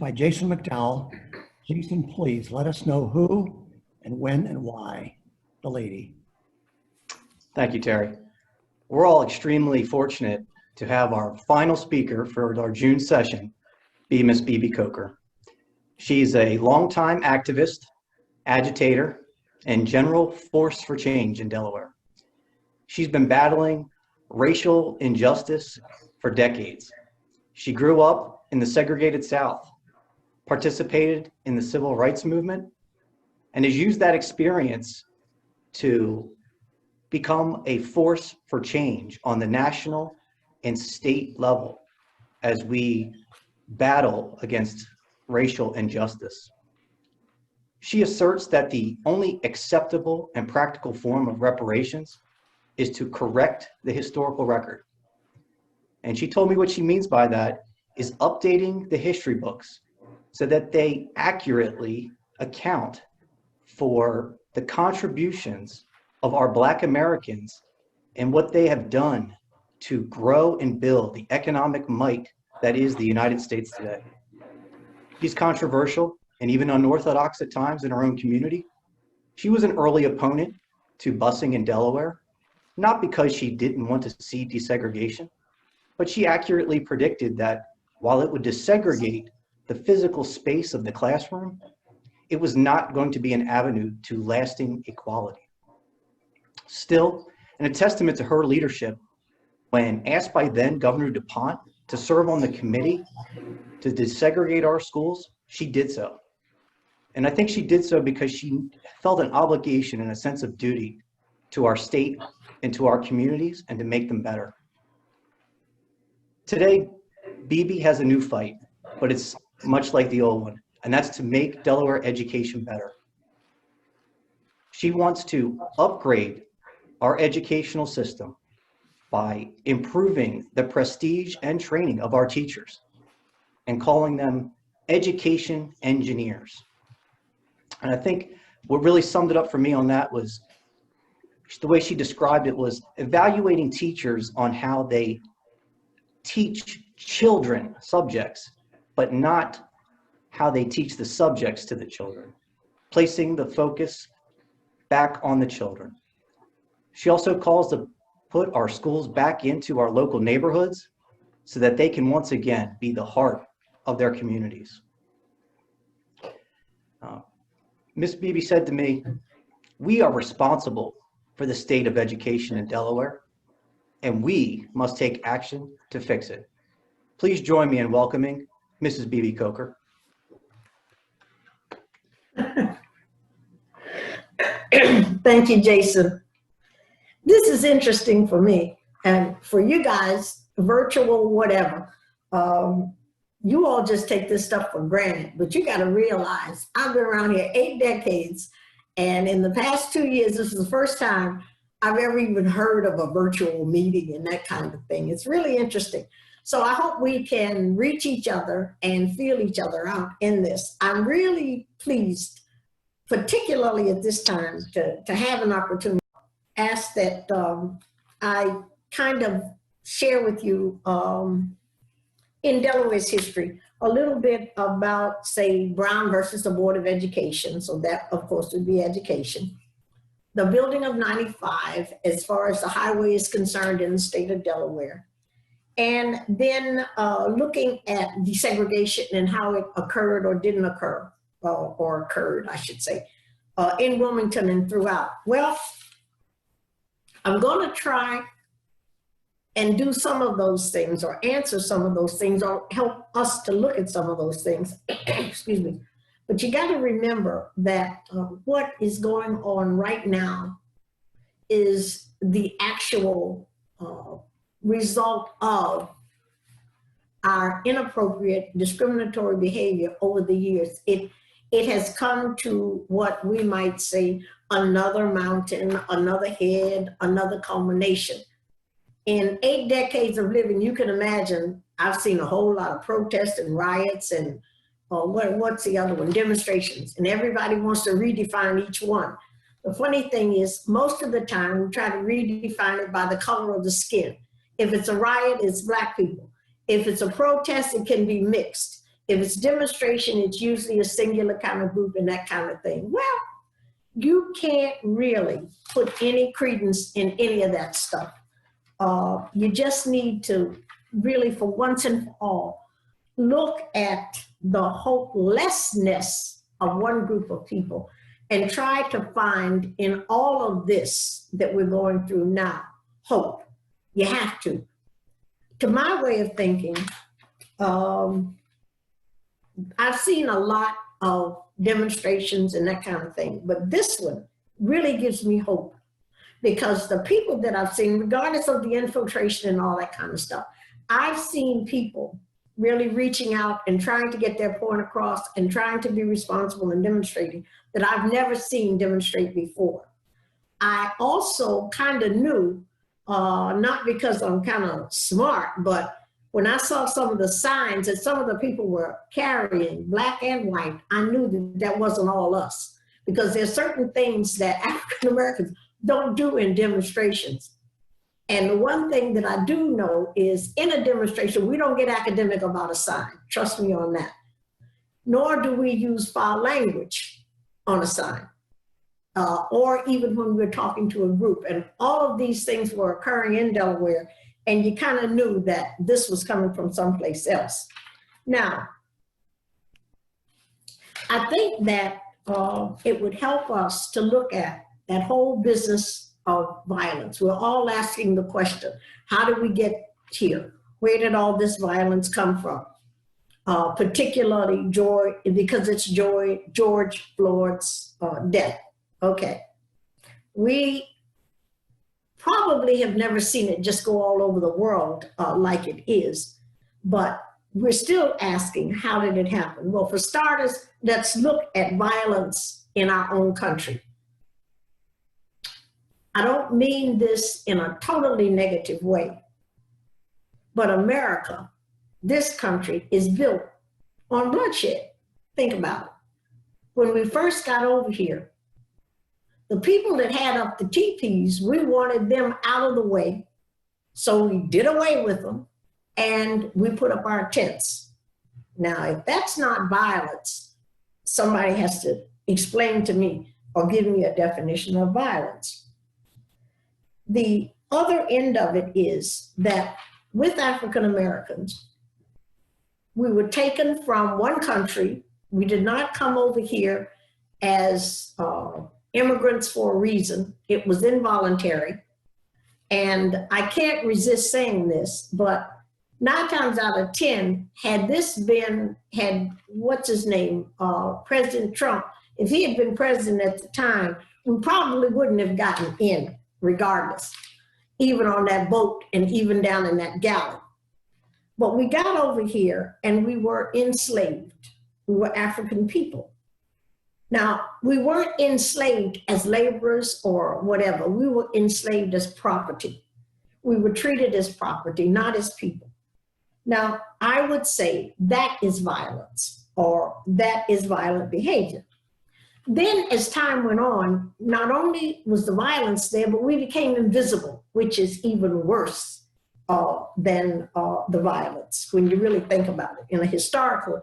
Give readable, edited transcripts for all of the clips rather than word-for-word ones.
by Jason McDowell. Jason, please let us know who and when and why the lady. Thank you, Terry. We're all extremely fortunate to have our final speaker for our June session be Miss Bebe Coker. She's a longtime activist, agitator, and general force for change in Delaware. She's been battling racial injustice for decades. She grew up in the segregated South, participated in the civil rights movement, and has used that experience to become a force for change on the national and state level as we battle against racial injustice. She asserts that the only acceptable and practical form of reparations is to correct the historical record. And she told me what she means by that is updating the history books so that they accurately account for the contributions of our Black Americans and what they have done to grow and build the economic might that is the United States today. She's controversial and even unorthodox at times in her own community. She was an early opponent to busing in Delaware, not because she didn't want to see desegregation, but she accurately predicted that while it would desegregate the physical space of the classroom, it was not going to be an avenue to lasting equality. Still, and a testament to her leadership, when asked by then Governor DuPont to serve on the committee to desegregate our schools, she did so. And I think she did so because she felt an obligation and a sense of duty to our state and to our communities and to make them better. Today, Bebe has a new fight, but it's much like the old one, and that's to make Delaware education better. She wants to upgrade our educational system by improving the prestige and training of our teachers and calling them education engineers. And I think what really summed it up for me on that was the way she described it was evaluating teachers on how they teach children subjects, but not how they teach the subjects to the children, placing the focus back on the children. She also calls to put our schools back into our local neighborhoods so that they can once again be the heart of their communities. Ms. Bebe said to me, "We are responsible for the state of education in Delaware, and we must take action to fix it." Please join me in welcoming Mrs. Bebe Coker. Thank you, Jason. This is interesting for me and for you guys, virtual, whatever. You all just take this stuff for granted, but you got to realize I've been around here 8 decades, and in the past 2 years, this is the first time I've ever even heard of a virtual meeting and that kind of thing. It's really interesting. So I hope we can reach each other and feel each other out in this. I'm really pleased, particularly at this time, to have an opportunity. Ask that I kind of share with you in Delaware's history a little bit about, say, Brown versus the Board of Education. So that, of course, would be education. The building of 95 as far as the highway is concerned in the state of Delaware. And then looking at desegregation and how it occurred or didn't occur, or occurred, I should say, in Wilmington and throughout. Well, I'm going to try and do some of those things or answer some of those things or help us to look at some of those things. Excuse me. But you got to remember that what is going on right now is the actual result of our inappropriate discriminatory behavior over the years. It has come to what we might say another mountain, another head, another culmination. In 8 decades of living, you can imagine, I've seen a whole lot of protests and riots and what's the other one? Demonstrations. And everybody wants to redefine each one. The funny thing is, most of the time, we try to redefine it by the color of the skin. If it's a riot, it's Black people. If it's a protest, it can be mixed. If it's demonstration, it's usually a singular kind of group and that kind of thing. Well, you can't really put any credence in any of that stuff. You just need to really, for once and for all, look at the hopelessness of one group of people and try to find in all of this that we're going through now, hope. You have to. To my way of thinking, I've seen a lot of demonstrations and that kind of thing, but this one really gives me hope, because the people that I've seen, regardless of the infiltration and all that kind of stuff, I've seen people really reaching out and trying to get their point across and trying to be responsible and demonstrating that I've never seen demonstrate before. I also kind of knew, not because I'm kind of smart, but when I saw some of the signs that some of the people were carrying, black and white, I knew that that wasn't all us, because there's certain things that African Americans don't do in demonstrations. And the one thing that I do know is in a demonstration, we don't get academic about a sign. Trust me on that. Nor do we use foul language on a sign, or even when we're talking to a group. And all of these things were occurring in Delaware, and you kind of knew that this was coming from someplace else. Now, I think that it would help us to look at that whole business of violence. We're all asking the question, how did we get here? Where did all this violence come from? Particularly because it's George Floyd's death. Okay. We probably have never seen it just go all over the world like it is, but we're still asking, how did it happen? Well, for starters, let's look at violence in our own country. I don't mean this in a totally negative way, but America, this country, is built on bloodshed. Think about it. When we first got over here, the people that had up the teepees, we wanted them out of the way, so we did away with them, and we put up our tents. Now, if that's not violence, somebody has to explain to me or give me a definition of violence. The other end of it is that with African Americans, we were taken from one country. We did not come over here as immigrants for a reason. It was involuntary. And I can't resist saying this, but 9 times out of 10, had what's his name, President Trump, if he had been president at the time, we probably wouldn't have gotten in regardless, even on that boat and even down in that galley. But we got over here and we were enslaved. We were African people. Now, we weren't enslaved as laborers or whatever. We were enslaved as property. We were treated as property, not as people. Now, I would say that is violence, or that is violent behavior. Then as time went on, not only was the violence there, but we became invisible, which is even worse than the violence when you really think about it in a historical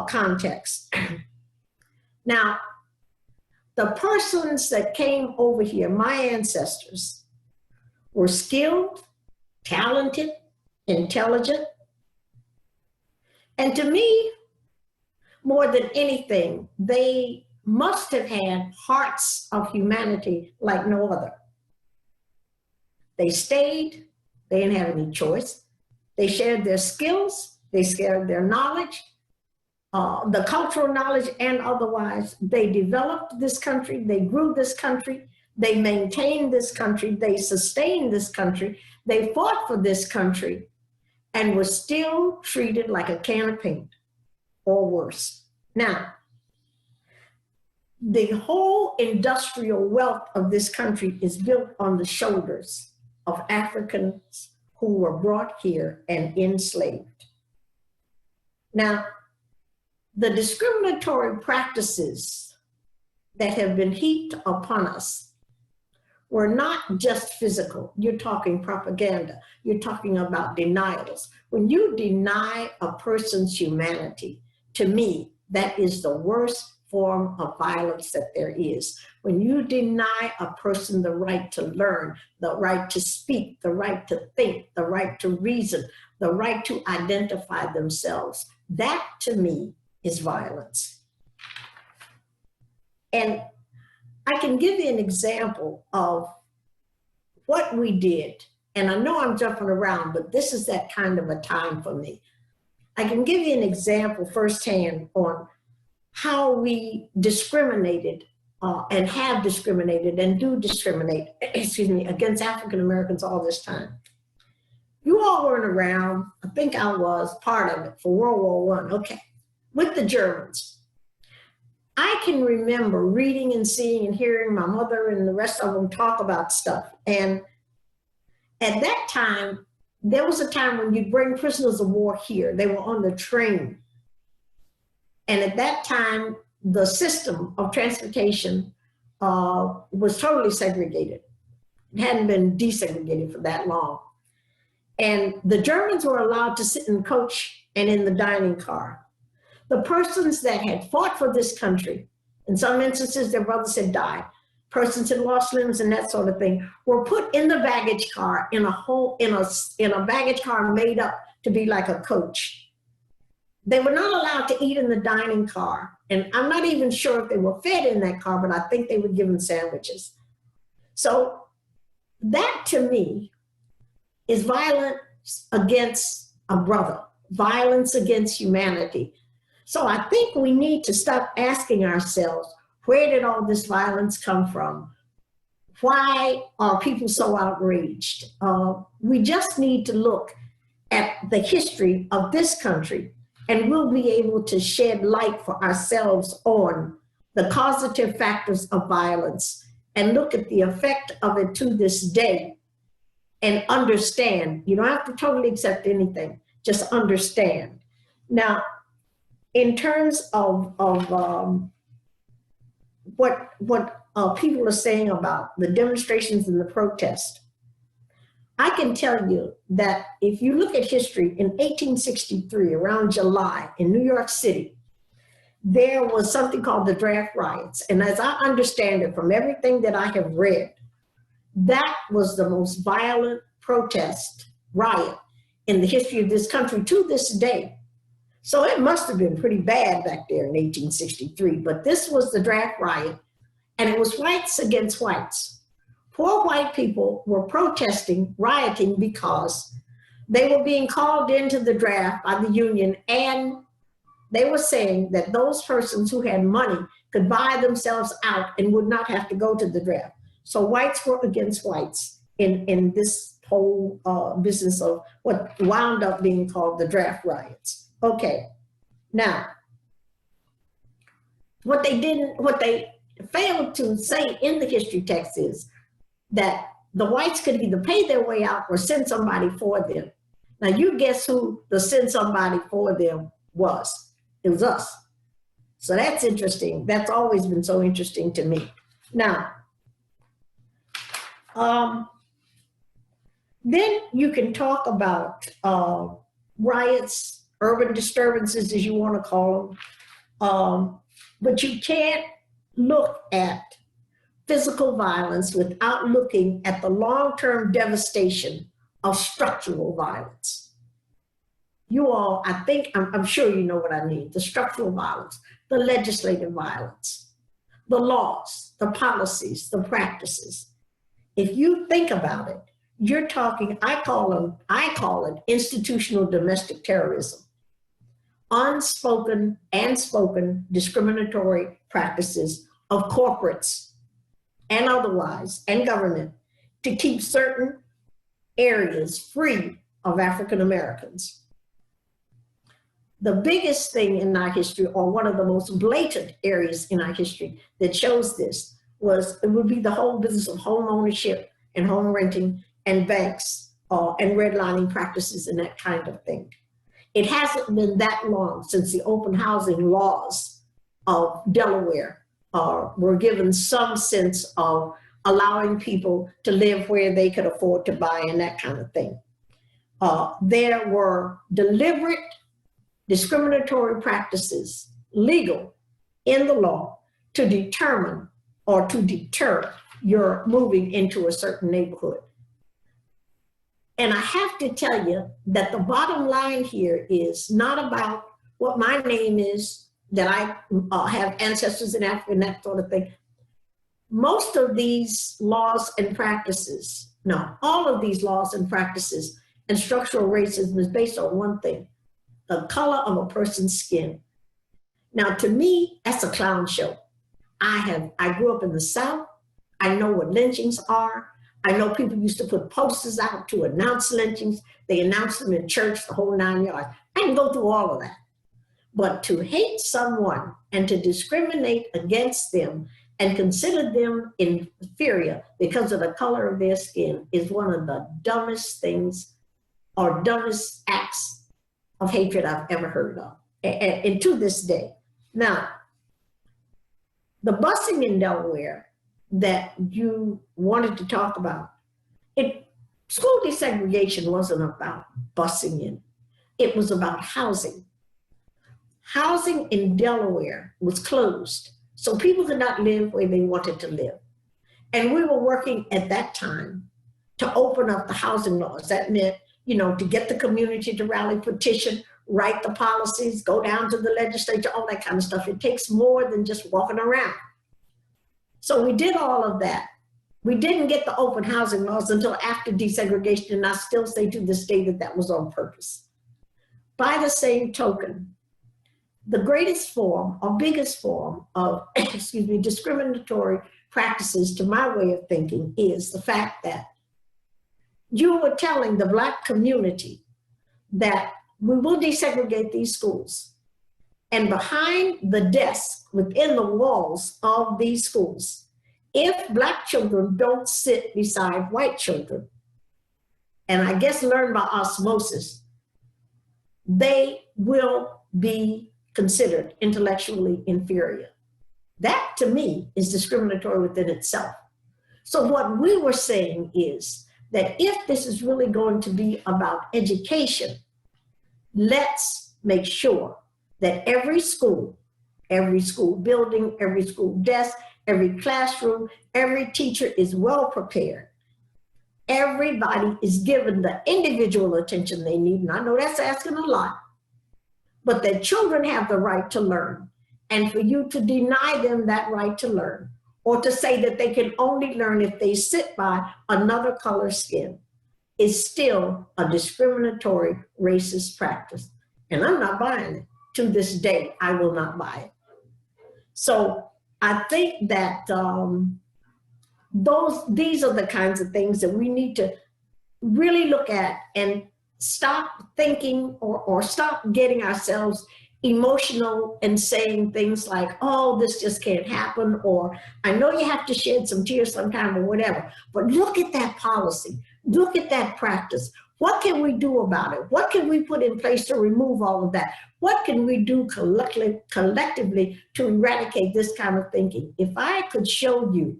context. Now, the persons that came over here, my ancestors, were skilled, talented, intelligent, and to me, more than anything, they must have had hearts of humanity like no other. They stayed, they didn't have any choice. They shared their skills, they shared their knowledge, the cultural knowledge and otherwise. They developed this country, they grew this country, they maintained this country, they sustained this country, they fought for this country, and were still treated like a can of paint or worse. Now, the whole industrial wealth of this country is built on the shoulders of Africans who were brought here and enslaved. Now, the discriminatory practices that have been heaped upon us were not just physical. You're talking propaganda. You're talking about denials. When you deny a person's humanity, to me, that is the worst form of violence that there is. When you deny a person the right to learn, the right to speak, the right to think, the right to reason, the right to identify themselves, that to me is violence. And I can give you an example of what we did. And I know I'm jumping around, but this is that kind of a time for me. I can give you an example firsthand on how we discriminated and have discriminated and do discriminate, excuse me, against African Americans all this time. You all weren't around. I think I was part of it for World War I, okay, with the Germans. I can remember reading and seeing and hearing my mother and the rest of them talk about stuff. And at that time, there was a time when you'd bring prisoners of war here. They were on the train. And at that time, the system of transportation was totally segregated. It hadn't been desegregated for that long. And the Germans were allowed to sit in coach and in the dining car. The persons that had fought for this country, in some instances, their brothers had died, persons had lost limbs and that sort of thing, were put in the baggage car in a baggage car made up to be like a coach. They were not allowed to eat in the dining car. And I'm not even sure if they were fed in that car, but I think they were given sandwiches. So that to me is violence against a brother, violence against humanity. So I think we need to stop asking ourselves, where did all this violence come from? Why are people so outraged? We just need to look at the history of this country, and we'll be able to shed light for ourselves on the causative factors of violence and look at the effect of it to this day and understand. You don't have to totally accept anything, just understand. Now, in terms of what people are saying about the demonstrations and the protest, I can tell you that if you look at history, in 1863, around July, in New York City, there was something called the draft riots. And as I understand it from everything that I have read, that was the most violent protest riot in the history of this country to this day. So it must have been pretty bad back there in 1863, but this was the draft riot, and it was whites against whites. Poor white people were protesting, rioting, because they were being called into the draft by the union, and they were saying that those persons who had money could buy themselves out and would not have to go to the draft. So whites were against whites in this whole business of what wound up being called the draft riots. Okay, now, what they failed to say in the history text is that the whites could either pay their way out or send somebody for them. Now you guess who the send somebody for them was? It was us. So that's interesting. That's always been so interesting to me. Now, then you can talk about riots, urban disturbances, as you want to call them, but you can't look at physical violence without looking at the long-term devastation of structural violence. You all, I think, I'm sure you know what I mean, the structural violence, the legislative violence, the laws, the policies, the practices. If you think about it, you're talking, I call it institutional domestic terrorism. Unspoken and spoken discriminatory practices of corporates and otherwise, and government, to keep certain areas free of African Americans. The biggest thing in our history, or one of the most blatant areas in our history that shows this, it would be the whole business of home ownership and home renting and banks and redlining practices and that kind of thing. It hasn't been that long since the open housing laws of Delaware were given some sense of allowing people to live where they could afford to buy and that kind of thing. There were deliberate discriminatory practices legal in the law to determine or to deter your moving into a certain neighborhood. And I have to tell you that the bottom line here is not about what my name is, that I have ancestors in Africa and that sort of thing. Most of these laws and practices, no, all of these laws and practices and structural racism is based on one thing: the color of a person's skin. Now, to me, that's a clown show. I grew up in the South. I know what lynchings are. I know people used to put posters out to announce lynchings. They announced them in church, the whole 9 yards. I can go through all of that. But to hate someone and to discriminate against them and consider them inferior because of the color of their skin is one of the dumbest things or dumbest acts of hatred I've ever heard of, and to this day. Now, the busing in Delaware that you wanted to talk about, school desegregation wasn't about busing in. It was about housing. Housing in Delaware was closed, so people could not live where they wanted to live. And we were working at that time to open up the housing laws. That meant, to get the community to rally, petition, write the policies, go down to the legislature, all that kind of stuff. It takes more than just walking around. So we did all of that. We didn't get the open housing laws until after desegregation, and I still say to this day that that was on purpose. By the same token, the greatest form or biggest form of, discriminatory practices, to my way of thinking, is the fact that you were telling the Black community that we will desegregate these schools. And behind the desk, within the walls of these schools, if Black children don't sit beside white children, and I guess learn by osmosis, they will be considered intellectually inferior. That, to me, is discriminatory within itself. So what we were saying is that if this is really going to be about education, let's make sure that every school building, every school desk, every classroom, every teacher is well prepared. Everybody is given the individual attention they need. And I know that's asking a lot, but that children have the right to learn. And for you to deny them that right to learn, or to say that they can only learn if they sit by another color skin, is still a discriminatory racist practice. And I'm not buying it. To this day, I will not buy it. So I think that these are the kinds of things that we need to really look at and stop thinking or stop getting ourselves emotional and saying things like, oh, this just can't happen, or I know you have to shed some tears sometime, or whatever, but look at that policy, look at that practice. What can we do about it? What can we put in place to remove all of that? What can we do collectively to eradicate this kind of thinking? If I could show you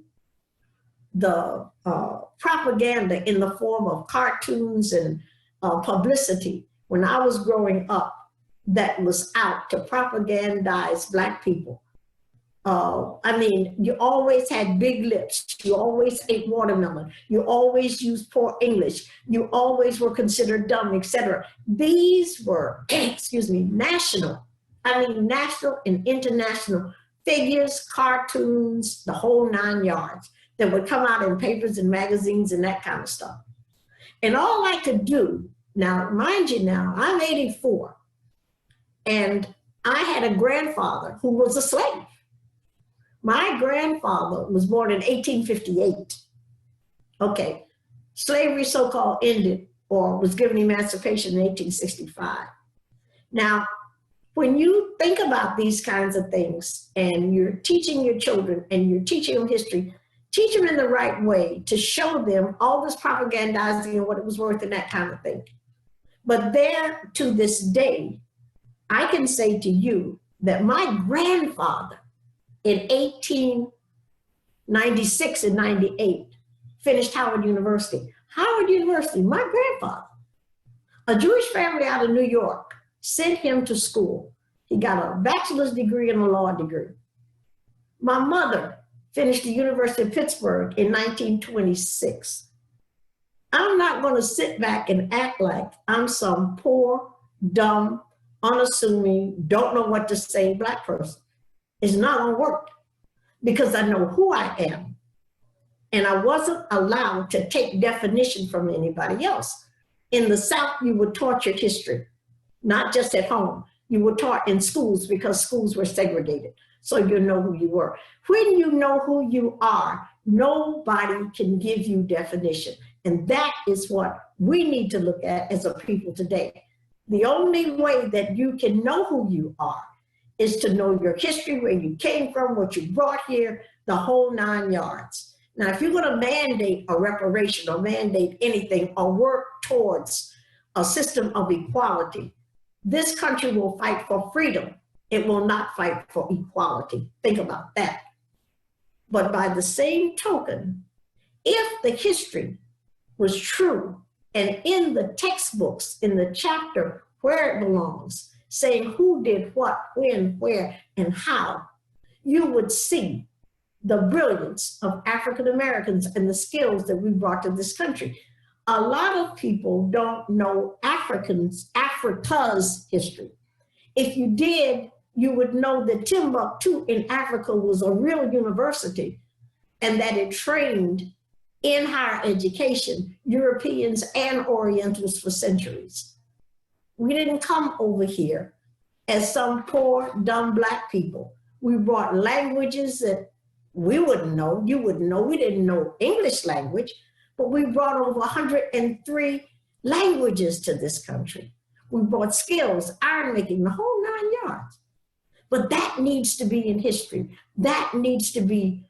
the propaganda in the form of cartoons and publicity when I was growing up that was out to propagandize Black people. I mean, you always had big lips. You always ate watermelon. You always used poor English. You always were considered dumb, etc. These were, national and international figures, cartoons, the whole 9 yards that would come out in papers and magazines and that kind of stuff. And all I could do, now, mind you now, I'm 84, and I had a grandfather who was a slave. My grandfather was born in 1858. Okay, slavery so-called ended or was given emancipation in 1865. Now, when you think about these kinds of things and you're teaching your children and you're teaching them history, teach them in the right way to show them all this propagandizing and what it was worth and that kind of thing. But there, to this day, I can say to you that my grandfather in 1896 and 98 finished Howard University. Howard University, my grandfather, a Jewish family out of New York, sent him to school. He got a bachelor's degree and a law degree. My mother finished the University of Pittsburgh in 1926. I'm not going to sit back and act like I'm some poor, dumb, unassuming, don't know what to say Black person. It's not going to work because I know who I am. And I wasn't allowed to take definition from anybody else. In the South, you were taught your history, not just at home. You were taught in schools because schools were segregated. So you know who you were. When you know who you are, nobody can give you definition. And that is what we need to look at as a people today. The only way that you can know who you are is to know your history, where you came from, what you brought here, the whole 9 yards. Now, if you're going to mandate a reparation or mandate anything or work towards a system of equality, this country will fight for freedom. It will not fight for equality. Think about that. But by the same token, if the history was true and in the textbooks, in the chapter where it belongs, saying who did what, when, where, and how, you would see the brilliance of African Americans and the skills that we brought to this country. A lot of people don't know Africa's history. If you did, you would know that Timbuktu in Africa was a real university and that it trained in higher education Europeans and Orientals for centuries. We didn't come over here as some poor, dumb Black people. We brought languages that we wouldn't know, you wouldn't know. We didn't know English language, but we brought over 103 languages to this country. We brought skills, iron making, the whole 9 yards. But that needs to be in history. That needs to be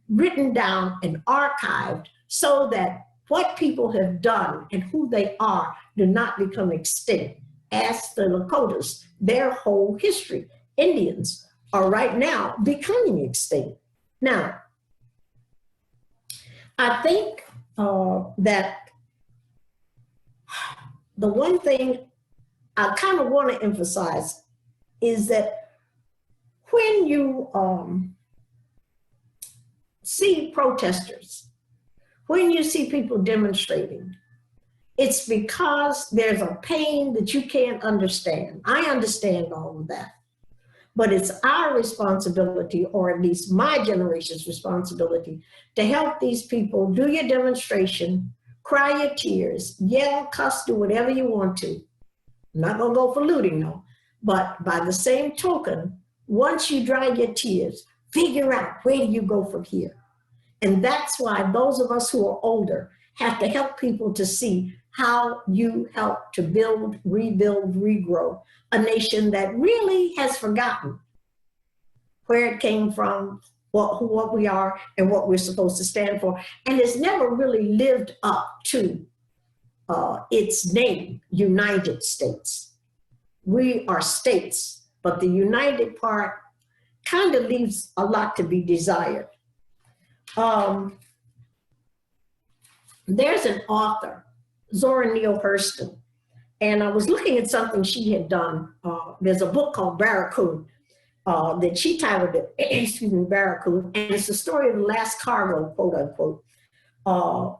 written down and archived so that what people have done and who they are do not become extinct. Ask the Lakotas, their whole history. Indians are right now becoming extinct. Now, I think that the one thing I kind of want to emphasize is that when you see protesters, when you see people demonstrating, it's because there's a pain that you can't understand. I understand all of that. But it's our responsibility, or at least my generation's responsibility, to help these people do your demonstration, cry your tears, yell, cuss, do whatever you want to. I'm not gonna go for looting, no. But by the same token, once you dry your tears, figure out where do you go from here. And that's why those of us who are older have to help people to see how you help to build, rebuild, regrow a nation that really has forgotten where it came from, what we are, and what we're supposed to stand for, and has never really lived up to its name, United States. We are states, but the united part kind of leaves a lot to be desired. There's an author, Zora Neale Hurston, and I was looking at something she had done. There's a book called Barracoon that she titled it, excuse me, Barracoon, and it's the story of the last cargo, quote unquote.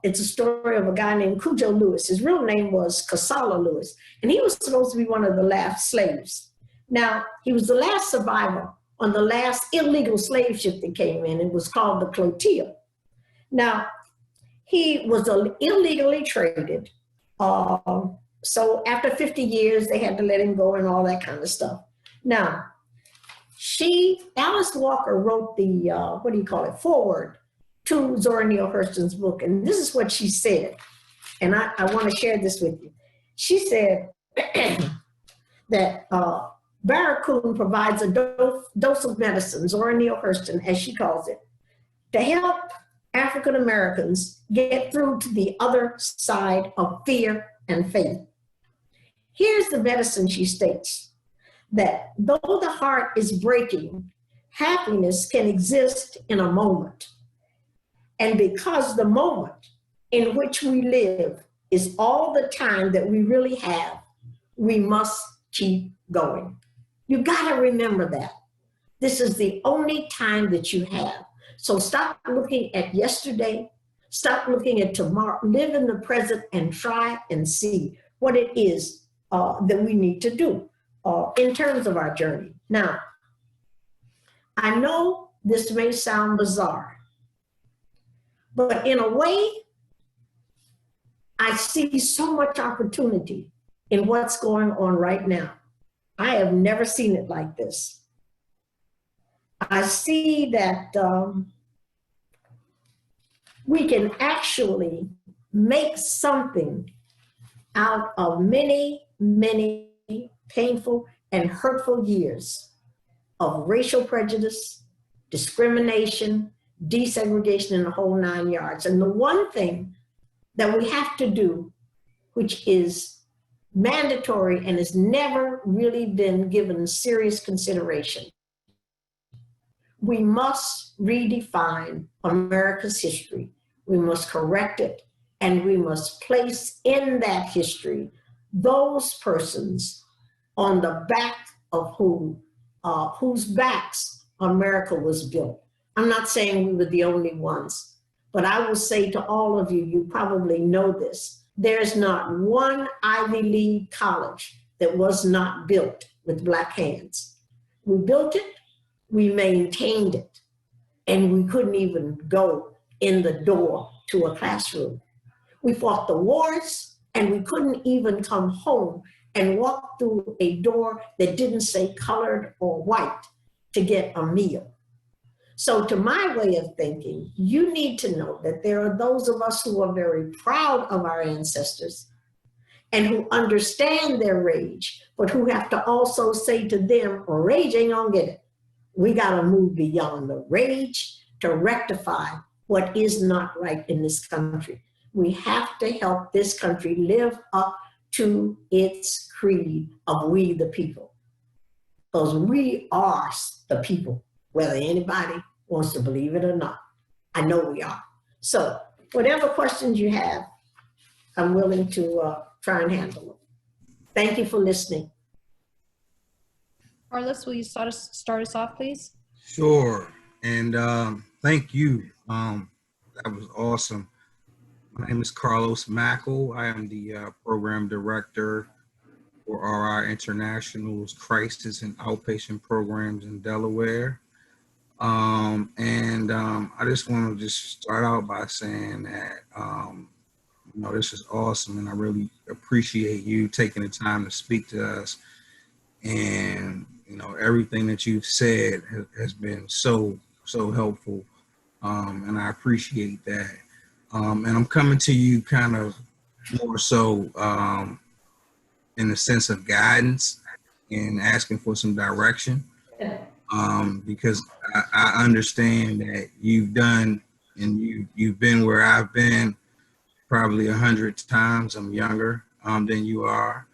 It's a story of a guy named Cujo Lewis. His real name was Casala Lewis, and he was supposed to be one of the last slaves. Now, he was the last survivor on the last illegal slave ship that came in. It was called the Clotilde. Now, he was illegally traded. So after 50 years, they had to let him go and all that kind of stuff. Now, Alice Walker wrote the, foreword to Zora Neale Hurston's book. And this is what she said. And I want to share this with you. She said that Barracoon provides a dose of medicine, Zora Neale Hurston, as she calls it, to help African Americans get through to the other side of fear and faith. Here's the medicine, she states, that though the heart is breaking, happiness can exist in a moment. And because the moment in which we live is all the time that we really have, We must keep going. You got to remember that. This is the only time that you have. So stop looking at yesterday. Stop looking at tomorrow. Live in the present and try and see what it is that we need to do in terms of our journey. Now, I know this may sound bizarre, but in a way, I see so much opportunity in what's going on right now. I have never seen it like this. I see that we can actually make something out of many, many painful and hurtful years of racial prejudice, discrimination, desegregation, and the whole 9 yards. And the one thing that we have to do, which is mandatory and has never really been given serious consideration, we must redefine America's history. We must correct it, and we must place in that history those persons on the back of whose backs America was built. I'm not saying we were the only ones, but I will say to all of you, you probably know this, there's not one Ivy League college that was not built with Black hands. We built it, we maintained it, and we couldn't even go in the door to a classroom. We fought the wars, and we couldn't even come home and walk through a door that didn't say colored or white to get a meal. So to my way of thinking, you need to know that there are those of us who are very proud of our ancestors and who understand their rage, but who have to also say to them, rage ain't gonna get it. We gotta move beyond the rage to rectify what is not right in this country. We have to help this country live up to its creed of we the people. Because we are the people, whether anybody wants to believe it or not. I know we are. So whatever questions you have, I'm willing to try and handle them. Thank you for listening. Carlos, will you start us off, please? Sure. And thank you. That was awesome. My name is Carlos Mackel. I am the program director for RI International's Crisis and Outpatient Programs in Delaware. I just want to just start out by saying that, this is awesome, and I really appreciate you taking the time to speak to us. And, everything that you've said has been so helpful, and I appreciate that. And I'm coming to you kind of more so in the sense of guidance and asking for some direction. Because I understand that you've done and you've been where I've been probably 100 times. I'm younger than you are,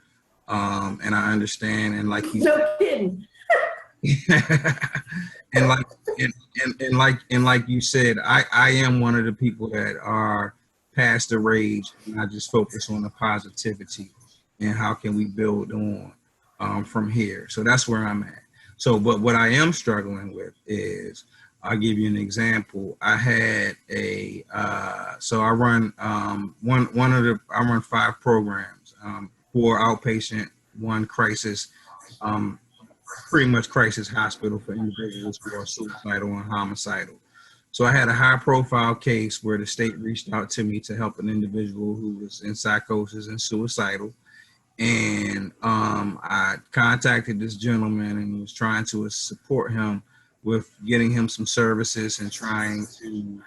and I understand. And like you, No kidding. and like you said, I am one of the people that are past the rage, and I just focus on the positivity and how can we build on from here. So that's where I'm at. So, but what I am struggling with is, I'll give you an example. I had so I run I run 5 programs, 4 outpatient, 1 crisis, pretty much crisis hospital for individuals who are suicidal and homicidal. So I had a high profile case where the state reached out to me to help an individual who was in psychosis and suicidal. And I contacted this gentleman and was trying to support him with getting him some services and trying to,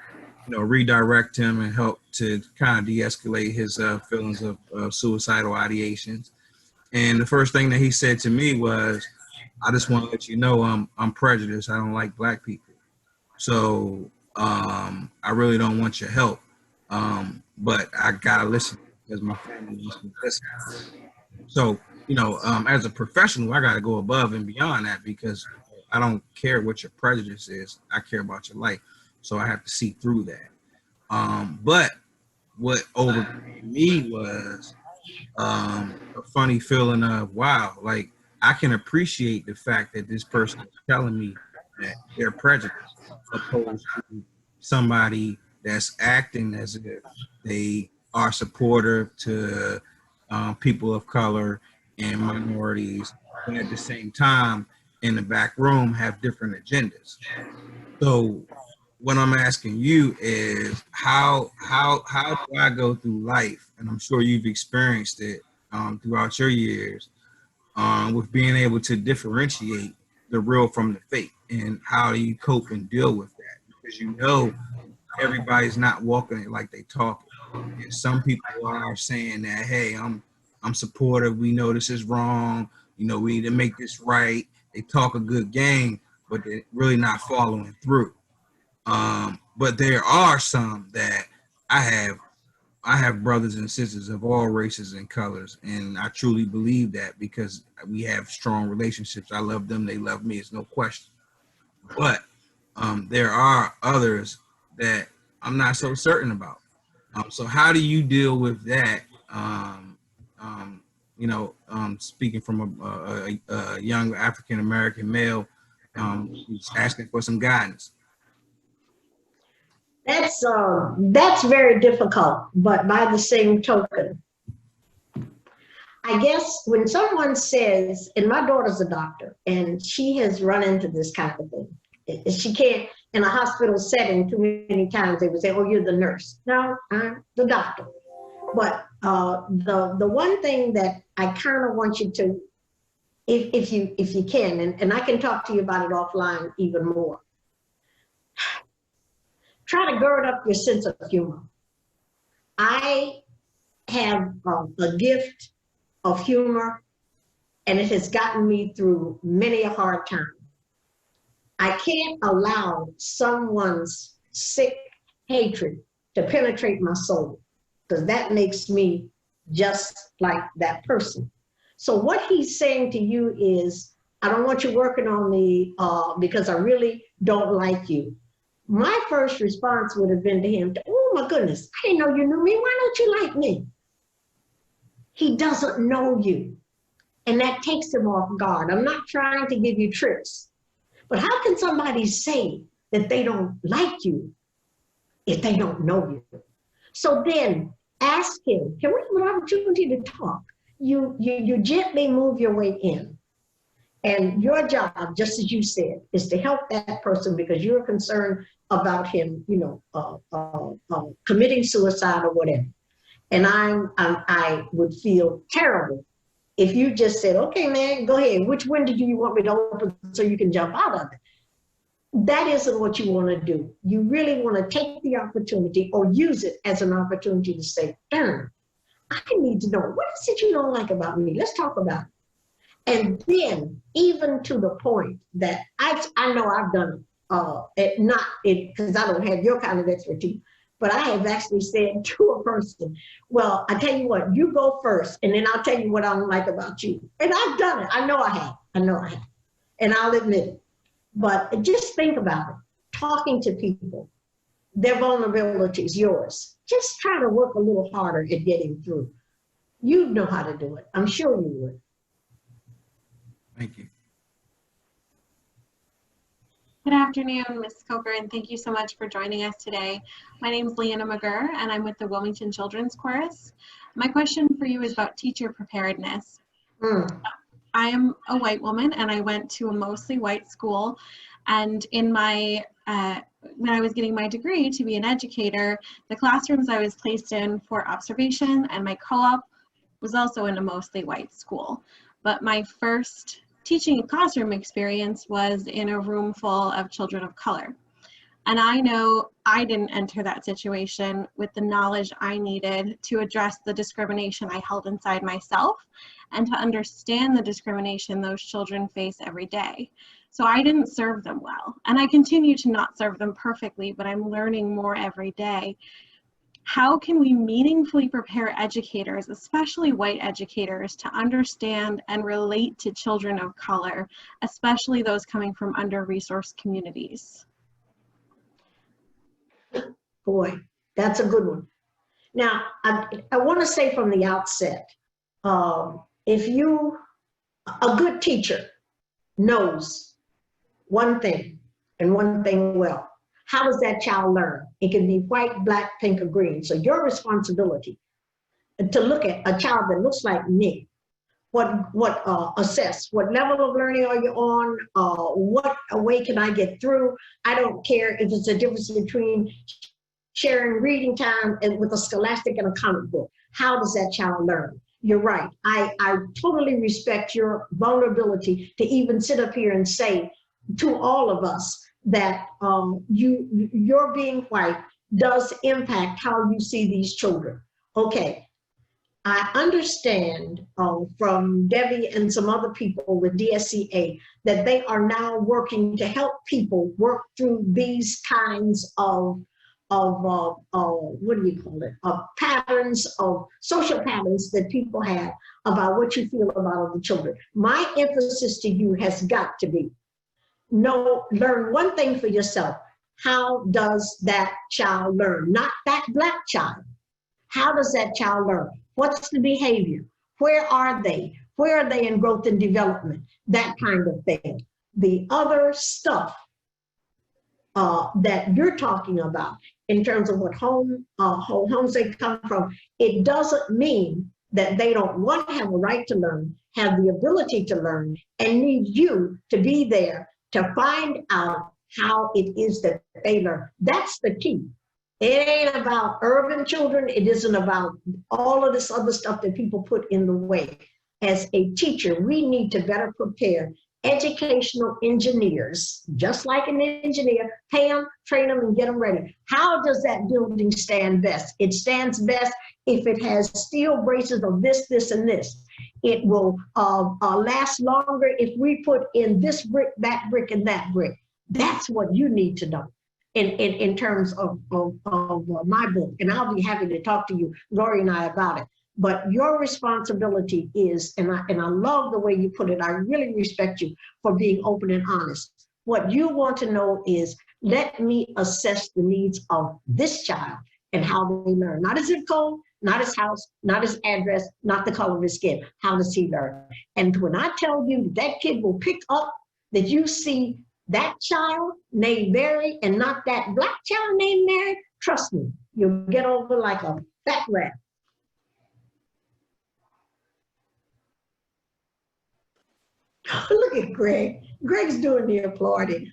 redirect him and help to kind of de-escalate his feelings of suicidal ideations. And the first thing that he said to me was, I just want to let you know I'm prejudiced. I don't like Black people. So I really don't want your help. But I got to listen because my family wants me to listen. So, as a professional, I got to go above and beyond that because I don't care what your prejudice is. I care about your life. So I have to see through that. But what overcame me was a funny feeling of, wow, like I can appreciate the fact that this person is telling me that they're prejudiced, opposed to somebody that's acting as if they are supportive to people of color and minorities, but at the same time, in the back room, have different agendas. So what I'm asking you is how do I go through life, and I'm sure you've experienced it throughout your years, with being able to differentiate the real from the fake, and how do you cope and deal with that? Because you know everybody's not walking it like they talk it. And some people are saying that, hey, I'm supportive. We know this is wrong. You know, we need to make this right. They talk a good game, but they're really not following through. But there are some that I have I have brothers and sisters of all races and colors, and I truly believe that because we have strong relationships. I love them, they love me. It's no question. But there are others that I'm not so certain about. So how do you deal with that? Speaking from a young African American male who's asking for some guidance. That's very difficult, but by the same token, I guess when someone says, and my daughter's a doctor, and she has run into this kind of thing. She can't, in a hospital setting, too many times they would say, oh, you're the nurse. No, I'm the doctor. But the one thing that I kind of want you to, if you can, and I can talk to you about it offline even more, try to gird up your sense of humor. I have a gift of humor, and it has gotten me through many a hard time. I can't allow someone's sick hatred to penetrate my soul, because that makes me just like that person. So what he's saying to you is, I don't want you working on me because I really don't like you. My first response would have been to him, oh my goodness, I didn't know you knew me. Why don't you like me? He doesn't know you. And that takes him off guard. I'm not trying to give you tricks, but how can somebody say that they don't like you if they don't know you? So then ask him, can we have an opportunity to talk? You gently move your way in. And your job, just as you said, is to help that person because you're concerned about him, committing suicide or whatever. And I would feel terrible if you just said, okay, man, go ahead. Which window do you want me to open so you can jump out of it? That isn't what you want to do. You really want to take the opportunity or use it as an opportunity to say, darn, I need to know, what is it you don't like about me? Let's talk about it. And then even to the point that I know I've done it, not it because I don't have your kind of expertise, but I have actually said to a person, well, I tell you what, you go first, and then I'll tell you what I don't like about you. And I've done it. I know I have. And I'll admit it. But just think about it. Talking to people, their vulnerabilities, yours. Just try to work a little harder at getting through. You know how to do it. I'm sure you would. Thank you. Good afternoon, Ms. Coker, and thank you so much for joining us today. My name is Leanna McGurr, and I'm with the Wilmington Children's Chorus. My question for you is about teacher preparedness. I am a white woman, and I went to a mostly white school, and in my when I was getting my degree to be an educator, the classrooms I was placed in for observation and my co-op was also in a mostly white school. But my first teaching classroom experience was in a room full of children of color. And I know I didn't enter that situation with the knowledge I needed to address the discrimination I held inside myself and to understand the discrimination those children face every day. So I didn't serve them well. And I continue to not serve them perfectly, but I'm learning more every day. How can we meaningfully prepare educators, especially white educators, to understand and relate to children of color, especially those coming from under-resourced communities? Boy, that's a good one. Now, I want to say from the outset, If a good teacher knows one thing and one thing well, how does that child learn? It can be white, black, pink, or green. So your responsibility to look at a child that looks like me, assess what level of learning are you on, what way can I get through. I don't care if it's a difference between sharing reading time and with a scholastic and a comic book. How does that child learn? You're right. I totally respect your vulnerability to even sit up here and say to all of us that your being white does impact how you see these children. Okay, I understand from Debbie and some other people with DSCA that they are now working to help people work through these kinds of what do you call it? Patterns of social patterns that people have about what you feel about other children. My emphasis to you has got to be, learn one thing for yourself. How does that child learn? Not that black child. How does that child learn? What's the behavior? Where are they? Where are they in growth and development? That kind of thing. The other stuff that you're talking about in terms of what homes they come from, it doesn't mean that they don't want to have a right to learn, have the ability to learn, and need you to be there to find out how it is that they learn. That's the key. It ain't about urban children. It isn't about all of this other stuff that people put in the way. As a teacher, we need to better prepare educational engineers, just like an engineer, pay them, train them, and get them ready. How does that building stand best? It stands best if it has steel braces of this, this, and this. It will last longer if we put in this brick, that brick, and that brick. That's what you need to know in terms of my book. And I'll be happy to talk to you, Lori and I, about it. But your responsibility is, and I love the way you put it, I really respect you for being open and honest. What you want to know is, let me assess the needs of this child and how they learn. Not his zip code, not his house, not his address, not the color of his skin. How does he learn? And when I tell you that kid will pick up that you see that child named Mary and not that black child named Mary, trust me, you'll get over like a fat rat. Look at Greg. Greg's doing the applauding.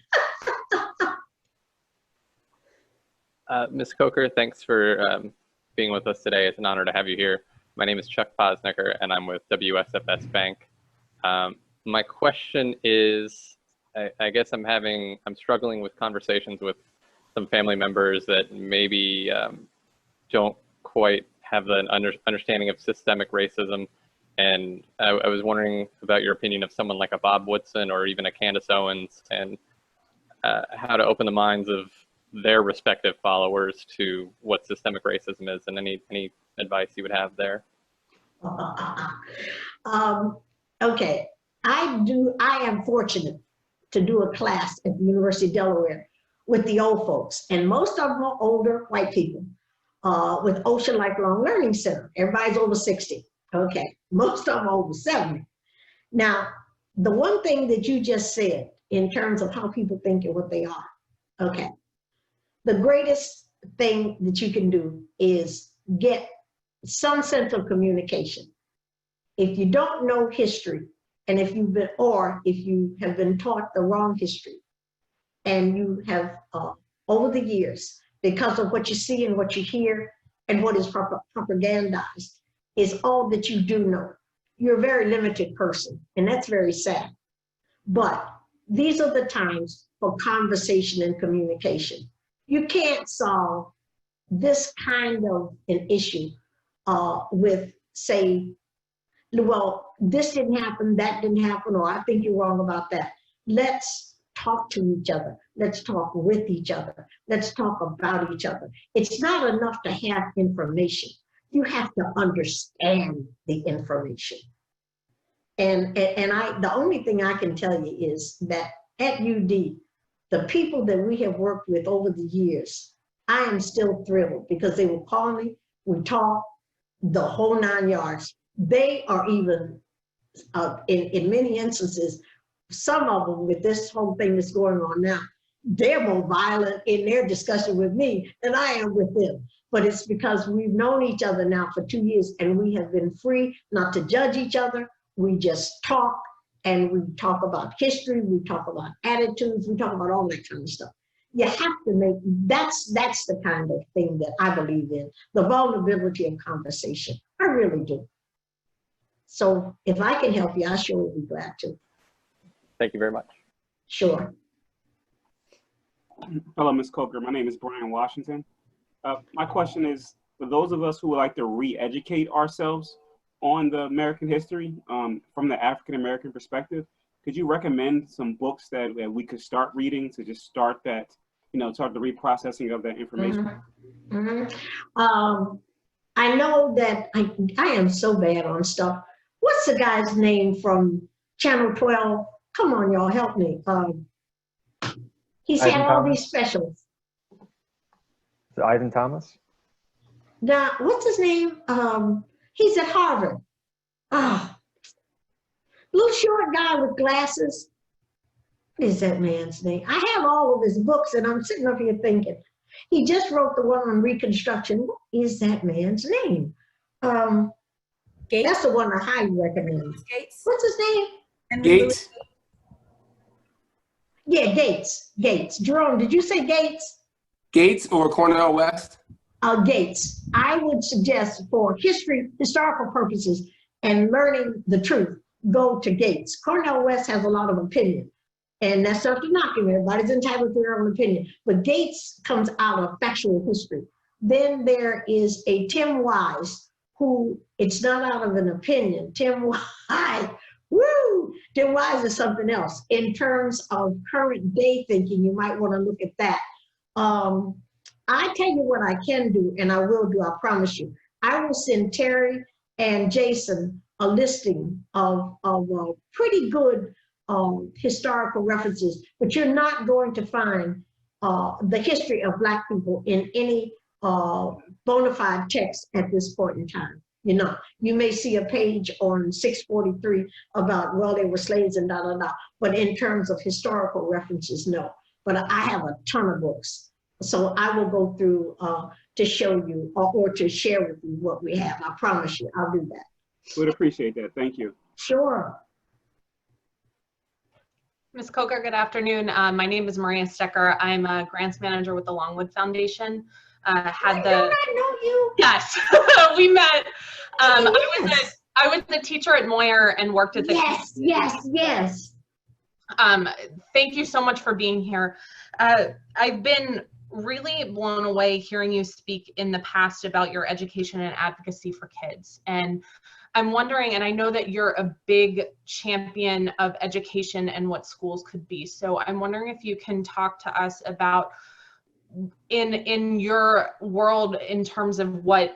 Ms. Coker, thanks for being with us today. It's an honor to have you here. My name is Chuck Posnicker, and I'm with WSFS Bank. My question is, I guess I'm struggling with conversations with some family members that maybe don't quite have an understanding of systemic racism. And I was wondering about your opinion of someone like a Bob Woodson or even a Candace Owens, and how to open the minds of their respective followers to what systemic racism is, and any advice you would have there. Okay, I am fortunate to do a class at the University of Delaware with the old folks, and most of them are older white people with Ocean Lifelong Learning Center. Everybody's over 60. Okay, most of them are over 70. Now, the one thing that you just said in terms of how people think and what they are, okay, the greatest thing that you can do is get some sense of communication. If you don't know history, and if you have been taught the wrong history, and you have over the years, because of what you see and what you hear and what is propagandized, is all that you do know. You're a very limited person, and that's very sad. But these are the times for conversation and communication. You can't solve this kind of an issue with, say, well, this didn't happen, that didn't happen, or I think you're wrong about that. Let's talk to each other. Let's talk with each other. Let's talk about each other. It's not enough to have information. You have to understand the information. And the only thing I can tell you is that at UD, the people that we have worked with over the years, I am still thrilled because they will call me, we talk, the whole 9 yards. They are even, in many instances, some of them with this whole thing that's going on now, they're more violent in their discussion with me than I am with them. But it's because we've known each other now for 2 years and we have been free not to judge each other. We just talk, and we talk about history, we talk about attitudes, we talk about all that kind of stuff. You have to make, that's the kind of thing that I believe in, the vulnerability of conversation. I really do. So if I can help you, I sure would be glad to. Thank you very much. Sure. Hello, Ms. Coker. My name is Brian Washington. My question is, for those of us who would like to re-educate ourselves on the American history from the African-American perspective, could you recommend some books that we could start reading to just start that, start the reprocessing of that information? I know that I am so bad on stuff. What's the guy's name from Channel 12? Come on, y'all, help me. He's had all these specials. Is it Ivan Thomas? Now, what's his name? He's at Harvard. Little short guy with glasses. What is that man's name? I have all of his books, and I'm sitting up here thinking, he just wrote the one on Reconstruction. What is that man's name? Gates. That's the one I highly recommend. Gates. What's his name? Gates. Yeah, Gates. Gates. Jerome, did you say Gates? Gates or Cornell West? Gates. I would suggest for historical purposes and learning the truth, go to Gates. Cornell West has a lot of opinion, and that's not to knock him. Everybody's entitled to their own opinion, but Gates comes out of factual history. Then there is a Tim Wise, who it's not out of an opinion. Tim Wise, woo! Tim Wise is something else. In terms of current day thinking, you might want to look at that. I tell you what I can do, and I will do, I promise you. I will send Terry and Jason a listing of pretty good historical references, but you're not going to find the history of Black people in any bona fide text at this point in time. You may see a page on 643 about, well, they were slaves and da. But in terms of historical references, no. But I have a ton of books. So I will go through to show you or to share with you what we have. I promise you, I'll do that. Would appreciate that. Thank you. Sure. Ms. Coker, good afternoon. My name is Maria Stecker. I'm a grants manager with the Longwood Foundation. I know you. Yes, we met. I was the teacher at Moyer and worked at the. Yes. Thank you so much for being here. I've been really blown away hearing you speak in the past about your education and advocacy for kids. And I'm wondering, and I know that you're a big champion of education and what schools could be. So I'm wondering if you can talk to us about in your world in terms of what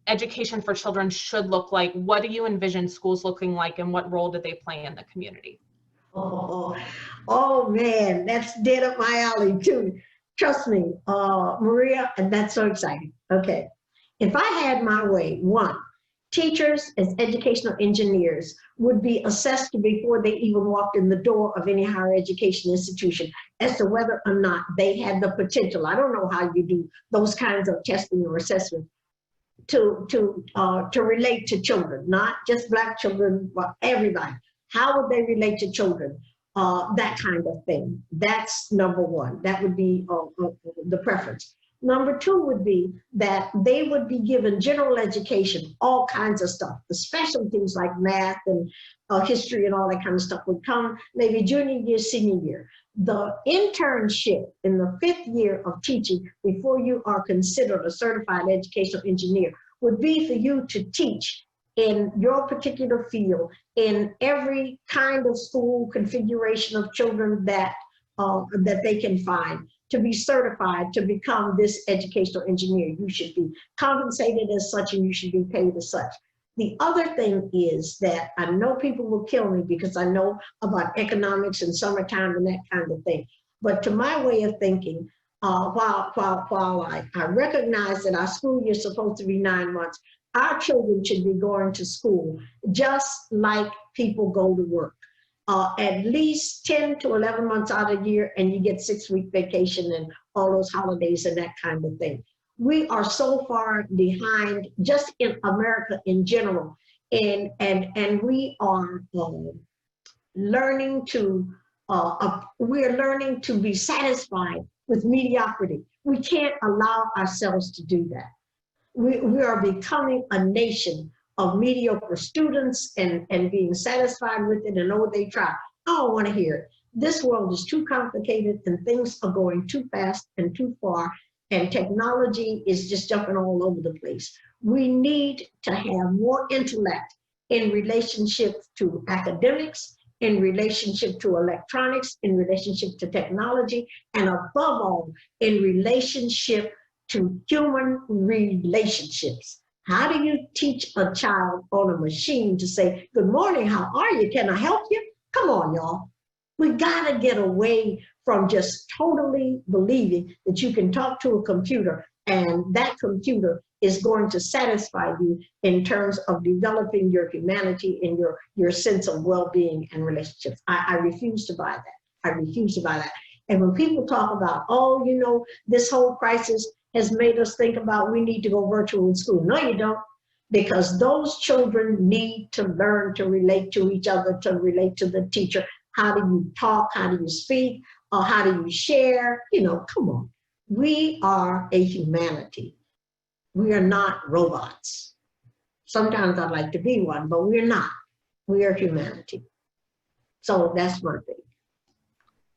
education for children should look like. What do you envision schools looking like, and what role do they play in the community? Oh man, that's dead up my alley too. Trust me, Maria, and that's so exciting. Okay, if I had my way, one, teachers as educational engineers would be assessed before they even walked in the door of any higher education institution as to whether or not they had the potential. I don't know how you do those kinds of testing or assessment to relate to children, not just Black children, but everybody. How would they relate to children? That kind of thing. That's number one. That would be the preference. Number two would be that they would be given general education, all kinds of stuff. The specialties like math and history and all that kind of stuff would come maybe junior year, senior year. The internship in the 5th year of teaching before you are considered a certified educational engineer would be for you to teach in your particular field, in every kind of school configuration of children that they can find, to be certified to become this educational engineer. You should be compensated as such, and you should be paid as such. The other thing is that I know people will kill me because I know about economics and summertime and that kind of thing. But to my way of thinking, while I recognize that our school year is supposed to be 9 months, our children should be going to school just like people go to work. At least 10 to 11 months out of the year, and you get 6-week vacation and all those holidays and that kind of thing. We are so far behind just in America in general. And we are learning to, we're learning to be satisfied with mediocrity. We can't allow ourselves to do that. We are becoming a nation of mediocre students and being satisfied with it and oh, they try. I don't want to hear it. This world is too complicated and things are going too fast and too far, and technology is just jumping all over the place. We need to have more intellect in relationship to academics, in relationship to electronics, in relationship to technology, and above all, in relationship to human relationships. How do you teach a child on a machine to say, good morning, how are you? Can I help you? Come on, y'all. We gotta get away from just totally believing that you can talk to a computer and that computer is going to satisfy you in terms of developing your humanity and your sense of well-being and relationships. I refuse to buy that. I refuse to buy that. And when people talk about, oh, you know, this whole crisis has made us think about we need to go virtual in school. No, you don't, because those children need to learn to relate to each other, to relate to the teacher. How do you talk? How do you speak? Or how do you share? You know, come on. We are a humanity. We are not robots. Sometimes I'd like to be one, but we're not. We are humanity. So that's my thing.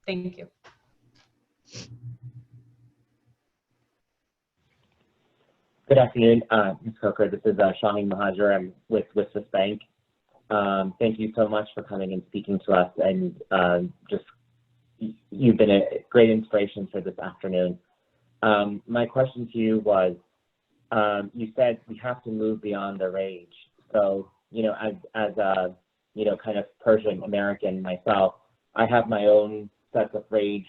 Thank you. Good afternoon, Ms. Coker. This is Shaheen Mahajer. I'm with Swiss Bank. Thank you so much for coming and speaking to us, and you've been a great inspiration for this afternoon. My question to you was, you said we have to move beyond the rage. So, you know, as a, you know, kind of Persian American myself, I have my own sets of rage